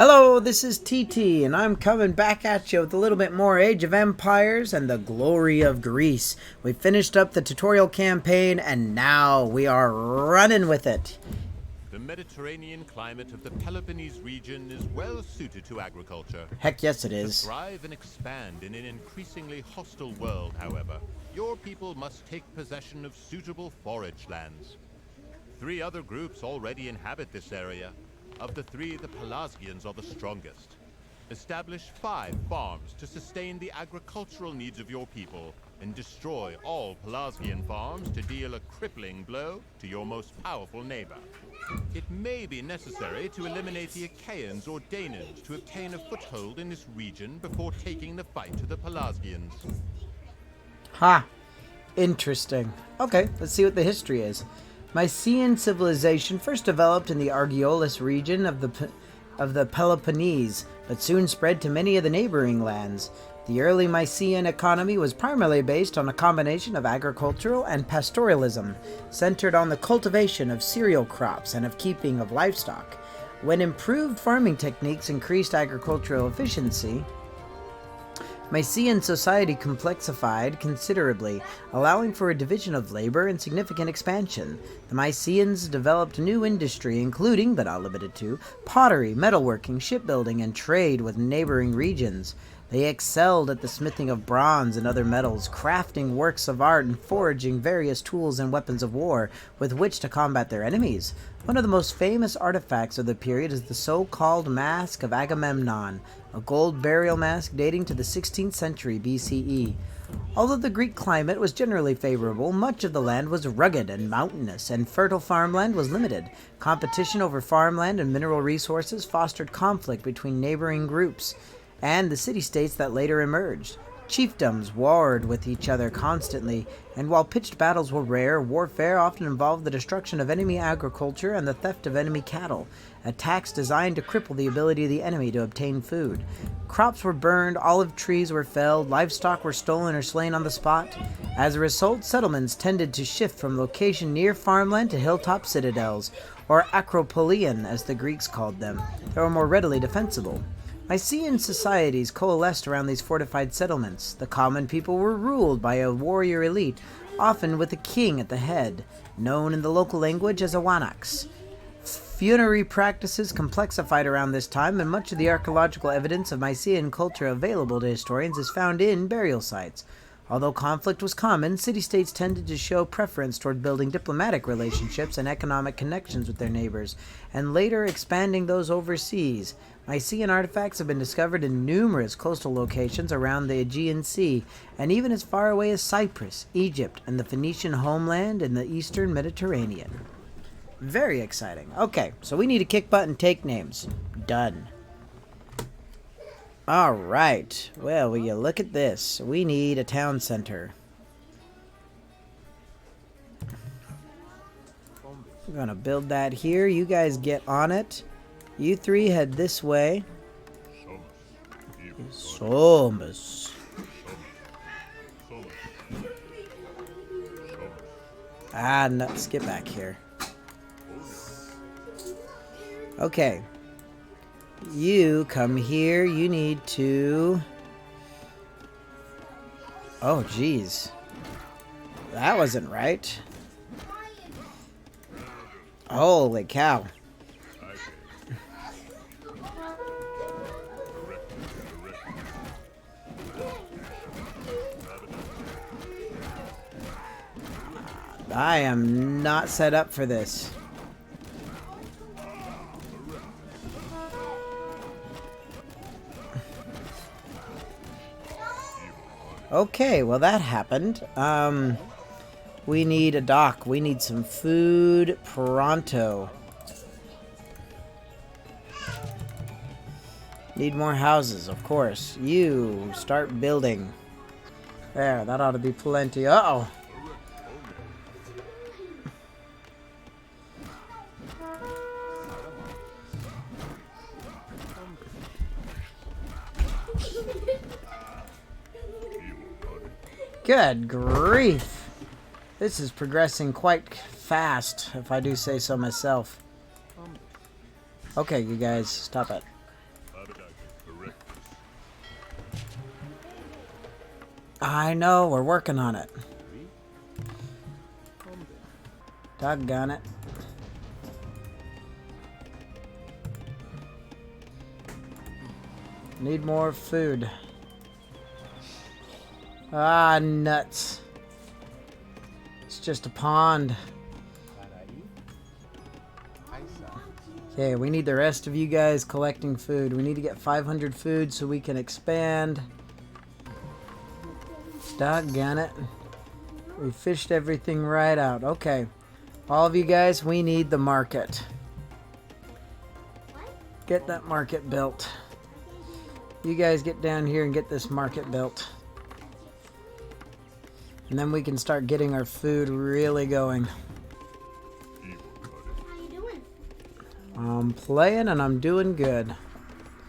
Hello, this is TT, and I'm coming back at you with a little bit more Age of Empires and the glory of Greece. We finished up the tutorial campaign, and now we are running with it. The Mediterranean climate of the Peloponnese region is well suited to agriculture. Heck yes it is. To thrive and expand in an increasingly hostile world, however, your people must take possession of suitable forage lands. 3 other groups already inhabit this area. Of the 3, the Pelasgians are the strongest. Establish 5 farms to sustain the agricultural needs of your people, and destroy all Pelasgian farms to deal a crippling blow to your most powerful neighbor. It may be necessary to eliminate the Achaeans or Danaans to obtain a foothold in this region before taking the fight to the Pelasgians. Ha! Interesting. Okay, let's see what the history is. Mycenaean civilization first developed in the Argolis region of the Peloponnese, but soon spread to many of the neighboring lands. The early Mycenaean economy was primarily based on a combination of agricultural and pastoralism, centered on the cultivation of cereal crops and of keeping of livestock. When improved farming techniques increased agricultural efficiency, Mycenaean society complexified considerably, allowing for a division of labor and significant expansion. The Mycenaeans developed new industry, including, but not limited to, pottery, metalworking, shipbuilding, and trade with neighboring regions. They excelled at the smithing of bronze and other metals, crafting works of art, and forging various tools and weapons of war with which to combat their enemies. One of the most famous artifacts of the period is the so-called Mask of Agamemnon, a gold burial mask dating to the 16th century BCE. Although the Greek climate was generally favorable, much of the land was rugged and mountainous, and fertile farmland was limited. Competition over farmland and mineral resources fostered conflict between neighboring groups and the city-states that later emerged. Chiefdoms warred with each other constantly, and while pitched battles were rare, warfare often involved the destruction of enemy agriculture and the theft of enemy cattle, attacks designed to cripple the ability of the enemy to obtain food. Crops were burned, olive trees were felled, livestock were stolen or slain on the spot. As a result, settlements tended to shift from location near farmland to hilltop citadels, or acropolion as the Greeks called them. They were more readily defensible. Mycenaean societies coalesced around these fortified settlements. The common people were ruled by a warrior elite, often with a king at the head, known in the local language as a wanax. Funerary practices complexified around this time, and much of the archaeological evidence of Mycenaean culture available to historians is found in burial sites. Although conflict was common, city-states tended to show preference toward building diplomatic relationships and economic connections with their neighbors, and later expanding those overseas. Mycenaean artifacts have been discovered in numerous coastal locations around the Aegean Sea, and even as far away as Cyprus, Egypt, and the Phoenician homeland in the eastern Mediterranean. Very exciting. Okay, so we need to kick butt and take names. Done. Alright, well, will you look at this? We need a town center. We're gonna build that here. You guys get on it. You 3 head this way. Somos. Ah, nuts. Get back here. Okay. You come here. You need to... Oh, geez. That wasn't right. Holy cow. I am not set up for this. Okay, well that happened. We need a dock. We need some food pronto. Need more houses, of course. You start building. There, that ought to be plenty. Uh-oh. Good grief. This is progressing quite fast, if I do say so myself. Okay, you guys, stop it. I know, we're working on it. Doggone it. Need more food. Ah, nuts. It's just a pond. Okay, we need the rest of you guys collecting food. We need to get 500 food so we can expand. Doggone it. We fished everything right out. Okay. All of you guys, we need the market. Get that market built. You guys get down here and get this market built. And then we can start getting our food really going. How you doing? I'm playing and I'm doing good.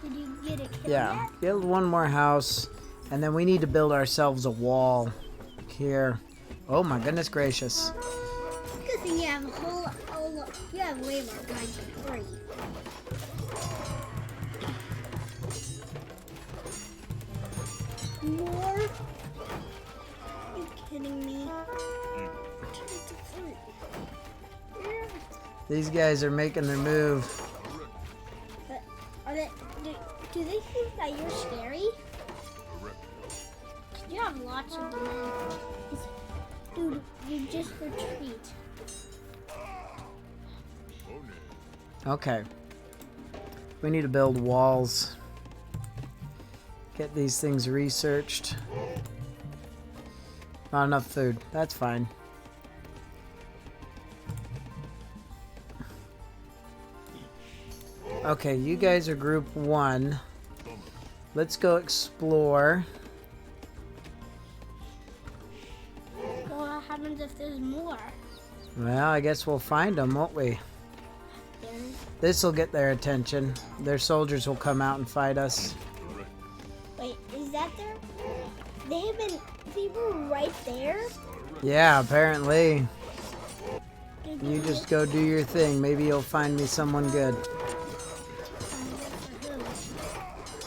Did you get a kill Yeah, yet? build one more house. And then we need to build ourselves a wall here. Oh my goodness gracious. Good thing you have you have way more kinds of free. More? You kidding me? It's a fruit. Yeah. These guys are making their move. But are they? Do they think that you're scary? You have lots of them. Dude, you just retreat. Okay. We need to build walls. Get these things researched. Not enough food. That's fine. Okay, you guys are group 1. Let's go explore. Well, what happens if there's more? Well, I guess we'll find them, won't we? There's, This will get their attention. Their soldiers will come out and fight us. wait, is that there? They have been. They were right there. Yeah, apparently. Maybe You they just go do your thing. Maybe you'll find me someone good.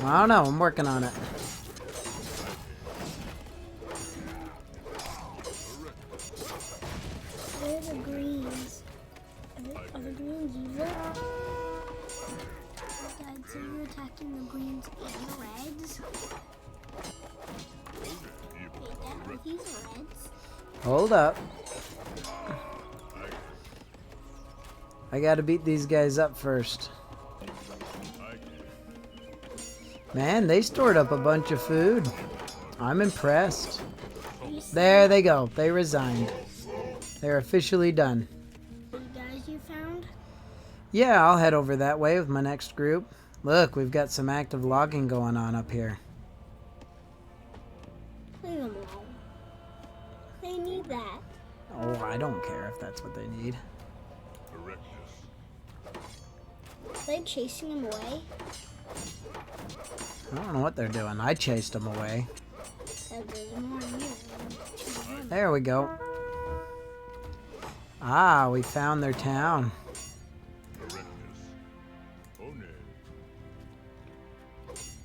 I don't know. I'm working on it. Where are the greens? Are the greens evil? Dad, so you're attacking the greens and the reds? Wait, Dad, are these reds? Hold up. I gotta beat these guys up first. Man, they stored up a bunch of food. I'm impressed. There they go. They resigned. They're officially done. The guys you found? Yeah, I'll head over that way with my next group. Look, we've got some active logging going on up here. Leave them alone. They need that. Oh, I don't care if that's what they need. Are they chasing them away? I don't know what they're doing. I chased them away. There's more here. There we go. Ah, we found their town.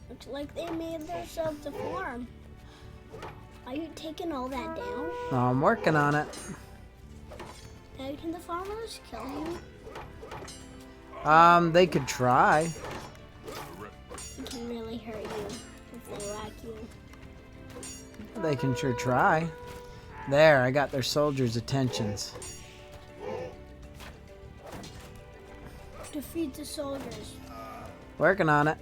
Looks like they made themselves a farm. Are you taking all that down? I'm working on it. How can the farmers kill you? They could try. It can really hurt you if they whack you. They can sure try. There, I got their soldiers' attentions. Defeat the soldiers. Working on it.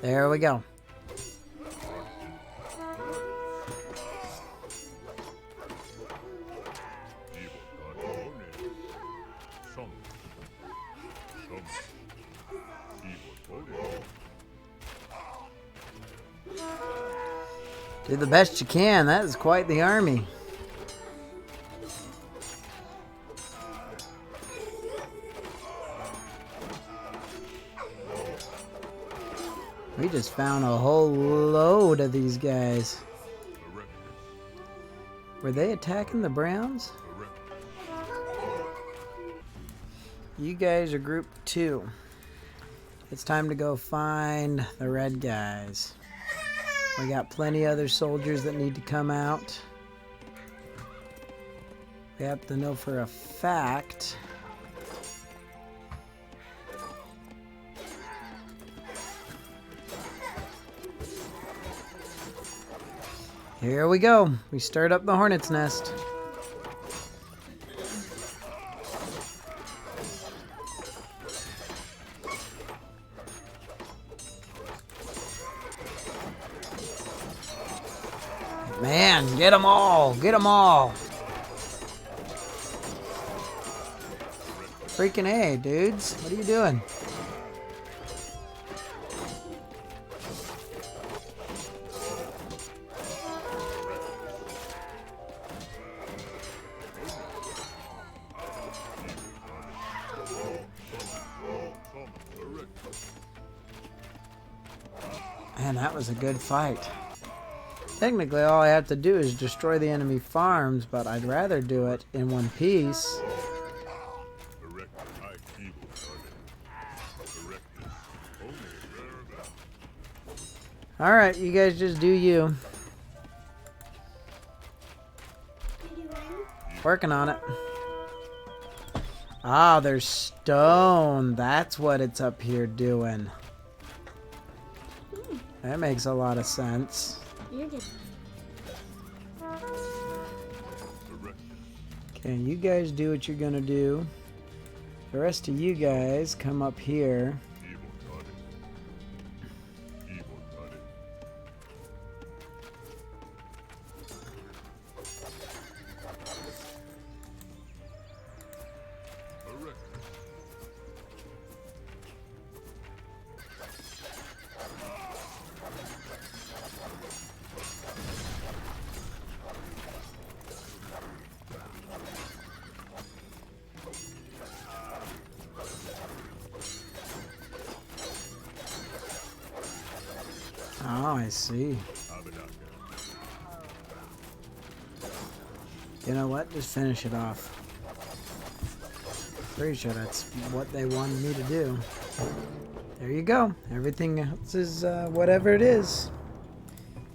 There we go. Do the best you can. That is quite the army. We just found a whole load of these guys. Were they attacking the Browns? You guys are group 2. It's time to go find the red guys. We got plenty other soldiers that need to come out. We have to know for a fact. Here we go. We stirred up the hornet's nest. Man, get them all! Get them all! Freaking A, dudes. What are you doing? Man, that was a good fight. Technically, all I have to do is destroy the enemy farms, but I'd rather do it in one piece. Alright, you guys just do you. Working on it. Ah, there's stone. That's what it's up here doing. That makes a lot of sense. Okay, you guys do what you're gonna do. The rest of you guys come up here. Oh, I see. You know what? Just finish it off. Pretty sure that's what they wanted me to do. There you go. Everything else is whatever it is.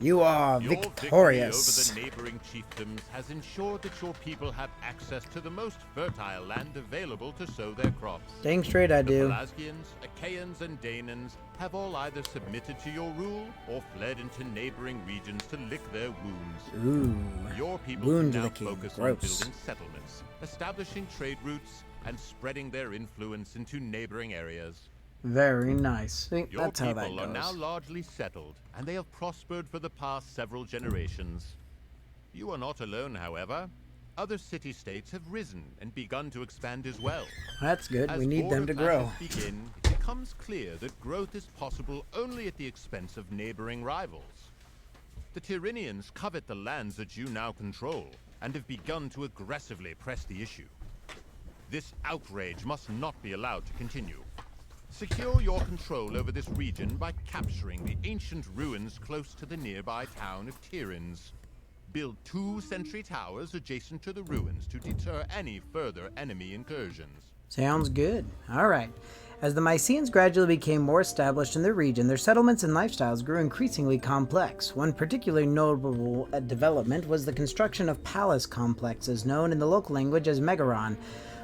You are victorious. Your victory over the neighboring chiefdoms has ensured that your people have access to the most fertile land available to sow their crops. Dang straight I do. The Pelasgians, Achaeans, and Danans have all either submitted to your rule or fled into neighboring regions to lick their wounds. Ooh. Your people Wound can now licking. focus Gross. on building settlements, establishing trade routes, and spreading their influence into neighboring areas. Very nice. See, Your that's how that people are now goes. largely settled, and they have prospered for the past several generations. You are not alone, however. Other city-states have risen and begun to expand as well. That's good. As We need them to border grow. clashes begin, it becomes clear that growth is possible only at the expense of neighboring rivals. The Tyrrhenians covet the lands that you now control, and have begun to aggressively press the issue. This outrage must not be allowed to continue. Secure your control over this region by capturing the ancient ruins close to the nearby town of Tiryns. Build 2 sentry towers adjacent to the ruins to deter any further enemy incursions. Sounds good. All right. As the Mycenaeans gradually became more established in their region, their settlements and lifestyles grew increasingly complex. One particularly notable development was the construction of palace complexes, known in the local language as megaron.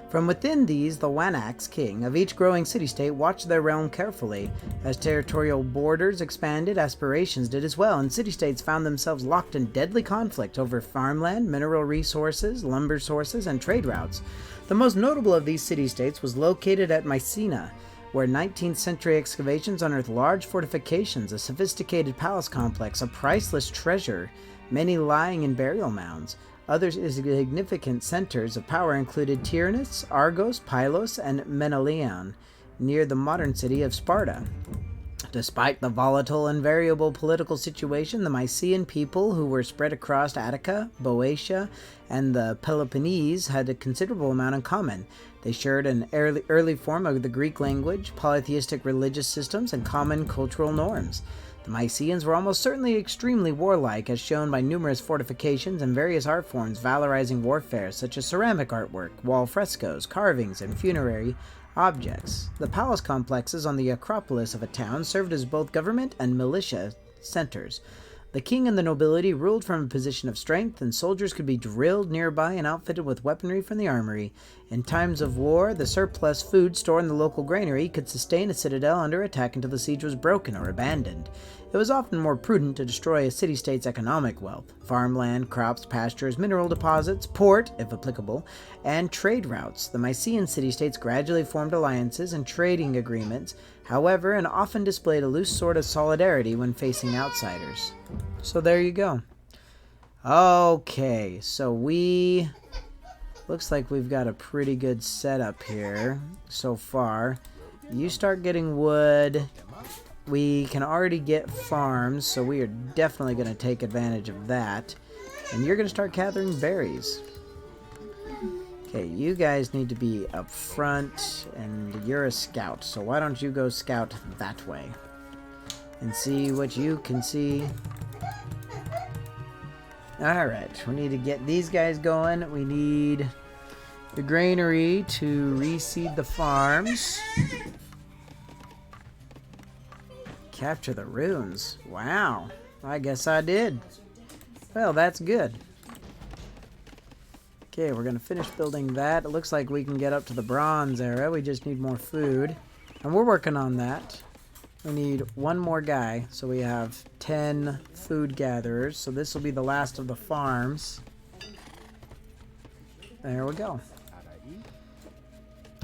From within these, the Wanax, king of each growing city-state, watched their realm carefully. As territorial borders expanded, aspirations did as well, and city-states found themselves locked in deadly conflict over farmland, mineral resources, lumber sources, and trade routes. The most notable of these city-states was located at Mycena, where 19th century excavations unearthed large fortifications, a sophisticated palace complex, a priceless treasure, many lying in burial mounds. Other significant centers of power included Tyrannus, Argos, Pylos, and Menelaon, near the modern city of Sparta. Despite the volatile and variable political situation, the Mycenaean people, who were spread across Attica, Boeotia, and the Peloponnese, had a considerable amount in common. They shared an early form of the Greek language, polytheistic religious systems, and common cultural norms. The Mycenaeans were almost certainly extremely warlike, as shown by numerous fortifications and various art forms valorizing warfare, such as ceramic artwork, wall frescoes, carvings, and funerary objects. The palace complexes on the Acropolis of a town served as both government and militia centers. The king and the nobility ruled from a position of strength, and soldiers could be drilled nearby and outfitted with weaponry from the armory. In times of war, the surplus food stored in the local granary could sustain a citadel under attack until the siege was broken or abandoned. It was often more prudent to destroy a city-state's economic wealth: farmland, crops, pastures, mineral deposits, port, if applicable, and trade routes. The Mycenaean city-states gradually formed alliances and trading agreements, however, and often displayed a loose sort of solidarity when facing outsiders. So there you go. Okay, so looks like we've got a pretty good setup here so far. You start getting wood. We can already get farms, so we are definitely going to take advantage of that. And you're going to start gathering berries. Okay, you guys need to be up front, and you're a scout, so why don't you go scout that way and see what you can see. Alright, we need to get these guys going. We need the granary to reseed the farms. Capture the runes. Wow, I guess I did. Well, that's good. Okay, we're going to finish building that. It looks like we can get up to the Bronze era. We just need more food. And we're working on that. We need one more guy. So we have 10 food gatherers. So this will be the last of the farms. There we go.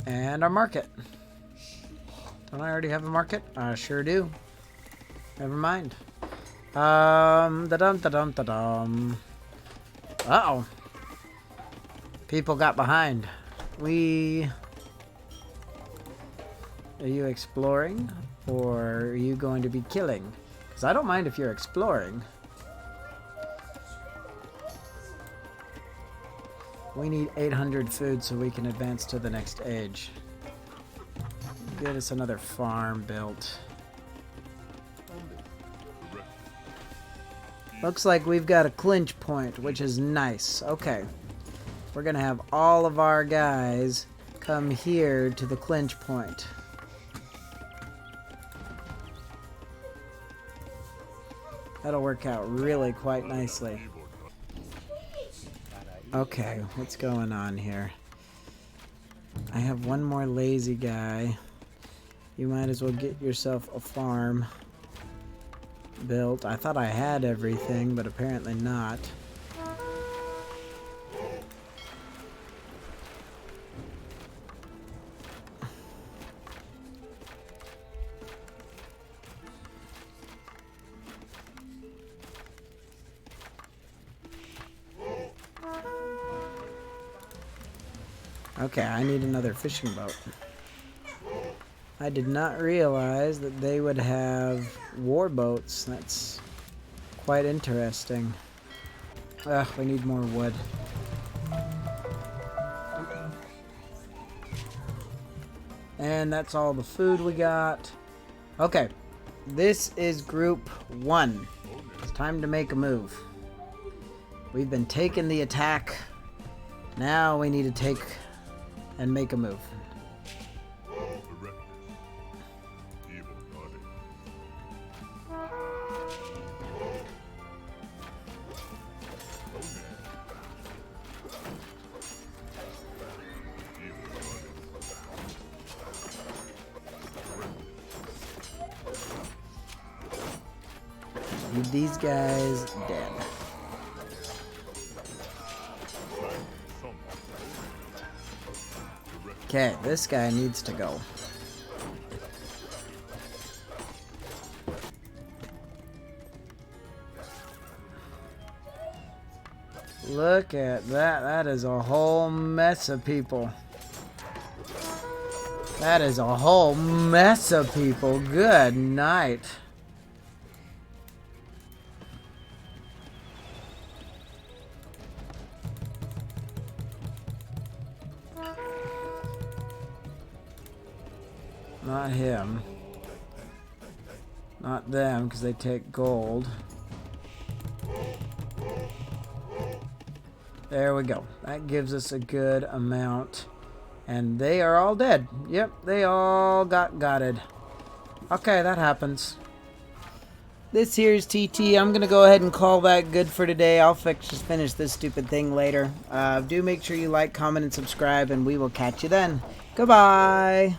And our market. Don't I already have a market? I sure do. Never mind. Da-dum-da-dum-da-dum. Uh-oh. People got behind. Are you exploring? Or are you going to be killing? Because I don't mind if you're exploring. We need 800 food so we can advance to the next age. Get us another farm built. Looks like we've got a clinch point, which is nice. Okay. We're going to have all of our guys come here to the clinch point. That'll work out really quite nicely. Okay, what's going on here? I have one more lazy guy. You might as well get yourself a farm built. I thought I had everything, but apparently not. Okay, I need another fishing boat. I did not realize that they would have war boats. That's quite interesting. Ugh, we need more wood. And that's all the food we got. Okay, this is group 1. It's time to make a move. We've been taking the attack. Now we need to take and make a move. Need these guys dead. Okay, this guy needs to go. Look at that. That is a whole mess of people. That is a whole mess of people. Good night. Not him. Not them, because they take gold. There we go. That gives us a good amount. And they are all dead. Yep, they all got gutted. Okay, that happens. This here's TT. I'm going to go ahead and call that good for today. I'll just finish this stupid thing later. Do make sure you like, comment, and subscribe, and we will catch you then. Goodbye.